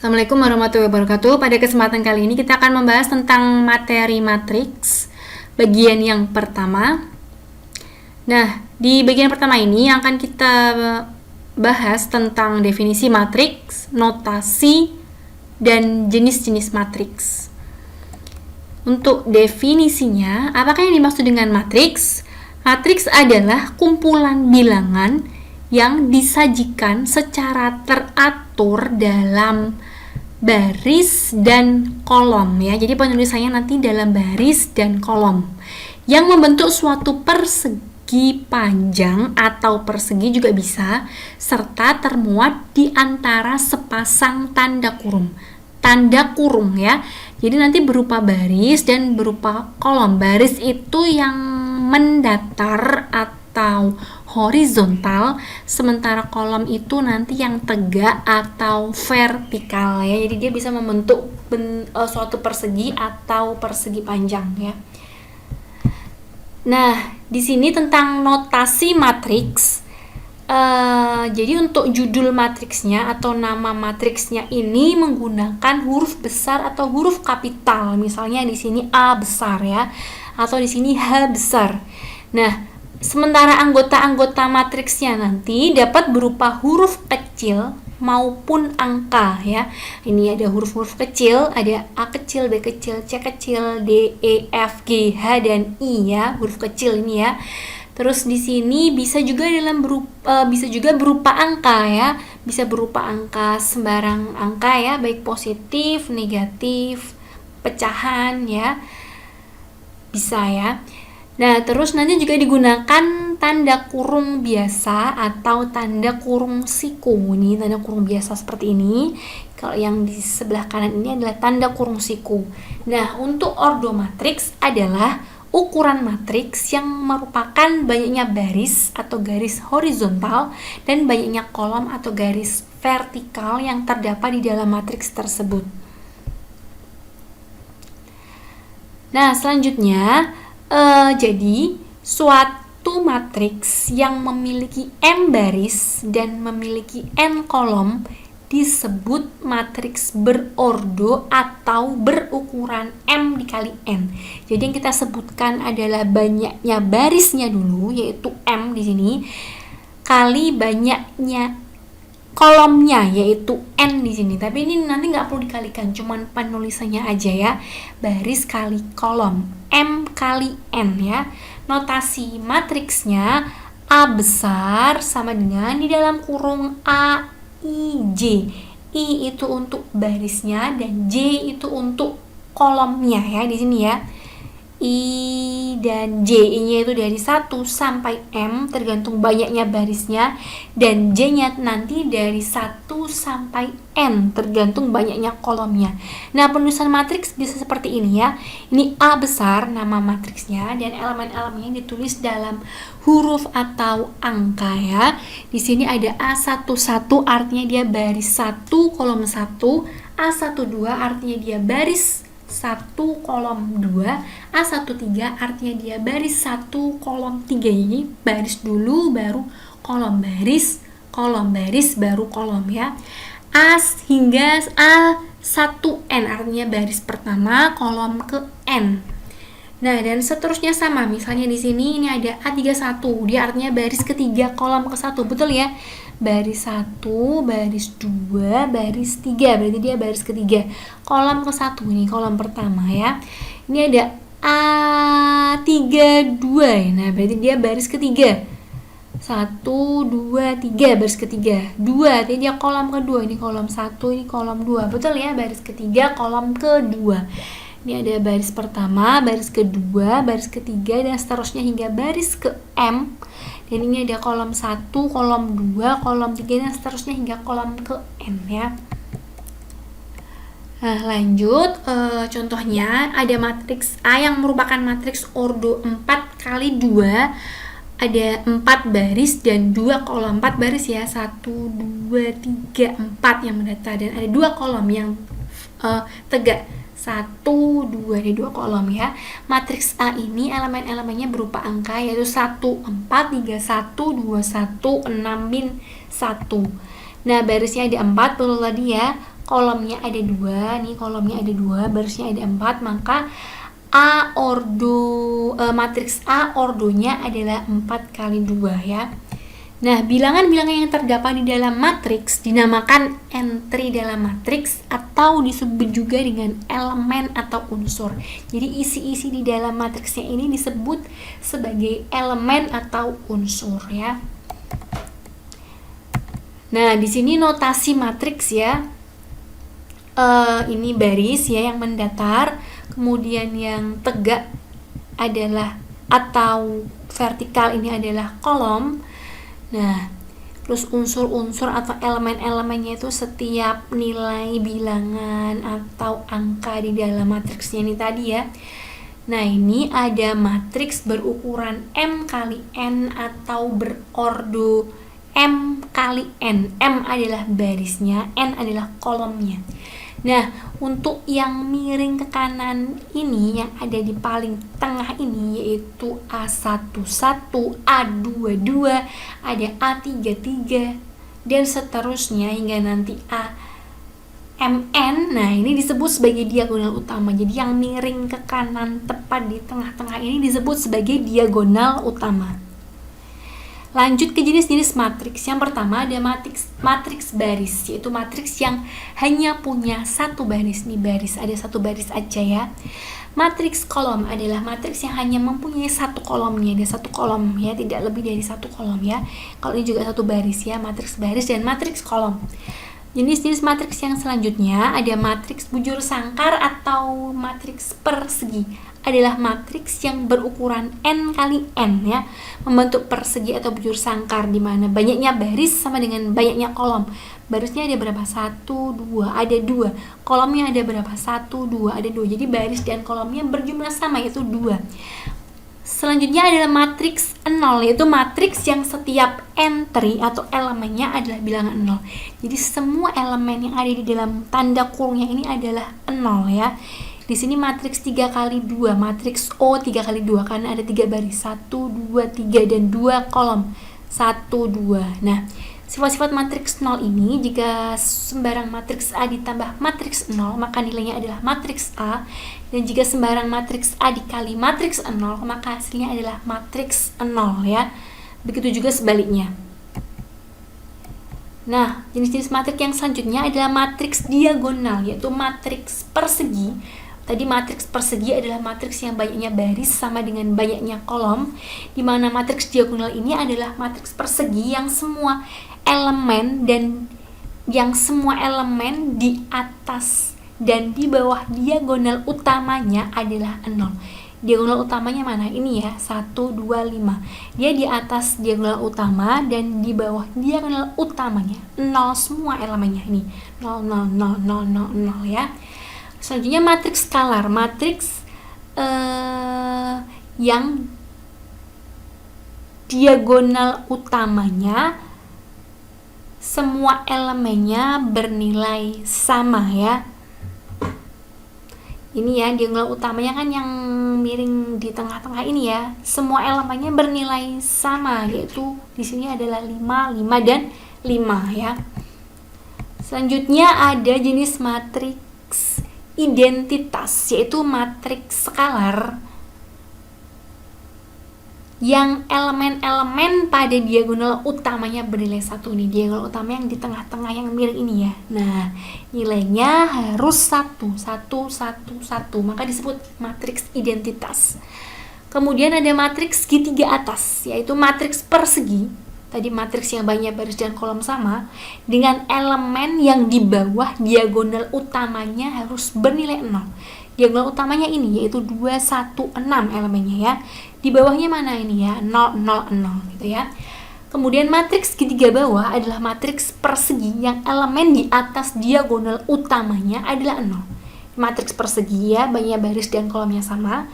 Assalamualaikum warahmatullahi wabarakatuh. Pada kesempatan kali ini kita akan membahas tentang materi matriks bagian yang pertama. Nah, di bagian pertama ini akan kita bahas tentang definisi matriks, notasi, dan jenis-jenis matriks. Untuk definisinya, apakah yang dimaksud dengan matriks? Matriks adalah kumpulan bilangan yang disajikan secara teratur dalam baris dan kolom ya. Jadi penulisannya nanti dalam baris dan kolom yang membentuk suatu persegi panjang atau persegi juga bisa, serta termuat di antara sepasang tanda kurung. Tanda kurung ya. Jadi nanti berupa baris dan berupa kolom. Baris itu yang mendatar atau horizontal, sementara kolom itu nanti yang tegak atau vertikal ya. Jadi dia bisa membentuk suatu persegi atau persegi panjang ya. Nah, di sini tentang notasi matriks. Jadi untuk judul matriksnya atau nama matriksnya ini menggunakan huruf besar atau huruf kapital. Misalnya di sini A besar ya, atau di sini H besar. Nah, sementara anggota-anggota matriksnya nanti dapat berupa huruf kecil maupun angka ya. Ini ada huruf-huruf kecil, ada A kecil, B kecil, C kecil, D, E, F, G, H, dan I ya, huruf kecil ini ya. Terus di sini bisa juga berupa angka ya, bisa berupa angka sembarang angka ya, baik positif, negatif, pecahan ya, bisa ya. Nah, terus nanti juga digunakan tanda kurung biasa atau tanda kurung siku. Ini tanda kurung biasa seperti ini. Kalau yang di sebelah kanan ini adalah tanda kurung siku. Nah, untuk ordo matriks adalah ukuran matriks yang merupakan banyaknya baris atau garis horizontal dan banyaknya kolom atau garis vertikal yang terdapat di dalam matriks tersebut. Nah, selanjutnya jadi suatu matriks yang memiliki n baris dan memiliki n kolom disebut matriks berordo atau berukuran m dikali n. Jadi yang kita sebutkan adalah banyaknya barisnya dulu, yaitu m di sini, kali banyaknya kolomnya, yaitu n di sini. Tapi ini nanti nggak perlu dikalikan, cuman penulisannya aja ya. Baris kali kolom, m kali n ya. Notasi matriksnya A besar sama dengan di dalam kurung A I, J. I itu untuk barisnya dan J itu untuk kolomnya ya di sini ya. I dan J, I-nya itu dari 1 sampai M tergantung banyaknya barisnya, dan J-nya nanti dari 1 sampai N tergantung banyaknya kolomnya. Nah, penulisan matriks bisa seperti ini ya. Ini A besar nama matriksnya dan elemen-elemennya ditulis dalam huruf atau angka ya. Di sini ada A11 artinya dia baris 1 kolom 1, A12 artinya dia baris 1 kolom 2, A13 artinya dia baris 1 kolom 3. Ini baris dulu baru kolom baris baru kolom ya. A hingga A1N artinya baris pertama kolom ke N. Nah, dan seterusnya sama. Misalnya di sini ini ada A31, dia artinya baris ketiga kolom ke 1. Betul ya? Baris 1, baris 2, baris 3, berarti dia baris ketiga kolom ke 1, ini kolom pertama ya. Ini ada A32, nah berarti dia baris ketiga 1, 2, 3, baris ketiga 2, jadi dia kolom kedua, ini kolom 1, ini kolom 2, betul ya, baris ketiga kolom kedua. Ini ada baris pertama, baris kedua, baris ketiga, dan seterusnya hingga baris ke M. Dan ini ada kolom 1, kolom 2, kolom 3, dan seterusnya hingga kolom ke N ya. Nah, lanjut contohnya ada matriks A yang merupakan matriks ordo 4 kali 2. Ada 4 baris dan 2 kolom. 4 baris ya, 1, 2, 3, 4 yang mendatar, dan ada 2 kolom yang tegak. 1, 2, ada 2 kolom ya. Matriks A ini elemen-elemennya berupa angka, yaitu 1, 4, 3, 1, 2, 1, 6, min 1. Nah, barisnya ada 4, betul tadi ya. kolomnya ada 2, nih kolomnya ada 2, barisnya ada 4, maka matriks A ordonya adalah 4 kali 2 ya. Nah, bilangan-bilangan yang terdapat di dalam matriks dinamakan entry dalam matriks atau disebut juga dengan elemen atau unsur. Jadi isi-isi di dalam matriksnya ini disebut sebagai elemen atau unsur ya. Nah, di sini notasi matriks ya. Ini baris ya yang mendatar, kemudian yang tegak adalah atau vertikal ini adalah kolom. Nah, terus unsur-unsur atau elemen-elemennya itu setiap nilai bilangan atau angka di dalam matriksnya ini tadi ya. Nah, ini ada matriks berukuran M kali N atau berordo M kali N. M adalah barisnya, N adalah kolomnya. Nah, untuk yang miring ke kanan ini yang ada di paling tengah ini yaitu A11, A22, ada A33 dan seterusnya hingga nanti AMN. Nah, ini disebut sebagai diagonal utama. Jadi yang miring ke kanan tepat di tengah-tengah ini disebut sebagai diagonal utama. Lanjut ke jenis-jenis matriks. Yang pertama ada matriks baris, yaitu matriks yang hanya punya satu baris. Nih baris, ada satu baris aja ya. Matriks kolom adalah matriks yang hanya mempunyai satu kolomnya, ada satu kolom ya, tidak lebih dari satu kolom ya. Kalau ini juga satu baris ya, matriks baris dan matriks kolom. Jenis-jenis matriks yang selanjutnya ada matriks bujur sangkar atau matriks persegi. Adalah matriks yang berukuran N kali N ya, membentuk persegi atau bujur sangkar di mana banyaknya baris sama dengan banyaknya kolom. Barisnya ada berapa? 1, 2, ada 2. Kolomnya ada berapa? 1, 2, ada 2. Jadi baris dan kolomnya berjumlah sama, yaitu 2. Selanjutnya adalah matriks 0, yaitu matriks yang setiap entry atau elemennya adalah bilangan 0. Jadi semua elemen yang ada di dalam tanda kurungnya ini adalah 0 ya. Di sini matriks 3 kali 2, matriks O 3 kali 2 karena ada 3 baris, 1, 2, 3 dan 2 kolom, 1, 2. Nah, sifat-sifat matriks 0 ini jika sembarang matriks A ditambah matriks 0 maka nilainya adalah matriks A, dan jika sembarang matriks A dikali matriks 0 maka hasilnya adalah matriks 0 ya. Begitu juga sebaliknya. Nah, jenis-jenis matriks yang selanjutnya adalah matriks diagonal, yaitu matriks persegi. Tadi matriks persegi adalah matriks yang banyaknya baris sama dengan banyaknya kolom, di mana matriks diagonal ini adalah matriks persegi yang semua elemen di atas dan di bawah diagonal utamanya adalah 0. Diagonal utamanya mana? Ini ya, 1, 2, 5. Dia di atas diagonal utama dan di bawah diagonal utamanya 0 semua elemennya ini. 0, 0, 0, 0, 0, 0 ya. Selanjutnya matriks skalar, matriks yang diagonal utamanya semua elemennya bernilai sama ya. Ini ya, diagonal utamanya kan yang miring di tengah-tengah ini ya. Semua elemennya bernilai sama, yaitu di sini adalah 5, 5 dan 5 ya. Selanjutnya ada jenis matriks identitas, yaitu matriks skalar yang elemen-elemen pada diagonal utamanya bernilai 1 nih, diagonal utama yang di tengah-tengah yang miring ini ya. Nah, nilainya harus 1, 1, 1, 1, maka disebut matriks identitas. Kemudian ada matriks segitiga atas, yaitu matriks persegi. Tadi matriks yang banyak baris dan kolom sama, dengan elemen yang di bawah diagonal utamanya harus bernilai 0. Diagonal utamanya ini yaitu 2, 1, 6 elemennya ya. Di bawahnya mana ini ya? 0, 0, 0 gitu ya. Kemudian matriks segitiga bawah adalah matriks persegi yang elemen di atas diagonal utamanya adalah 0. Matriks persegi ya, banyak baris dan kolomnya sama.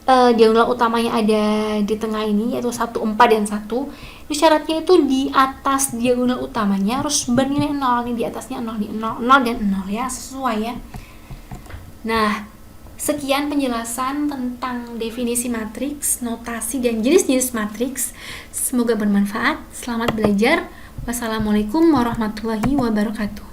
Diagonal utamanya ada di tengah ini yaitu 1, 4 dan 1. Ini syaratnya itu di atas diagonal utamanya harus bernilai 0. Ini di atasnya 0, 0, 0 dan 0 ya, sesuai ya. Nah, sekian penjelasan tentang definisi matriks, notasi dan jenis-jenis matriks. Semoga bermanfaat. Selamat belajar. Wassalamualaikum warahmatullahi wabarakatuh.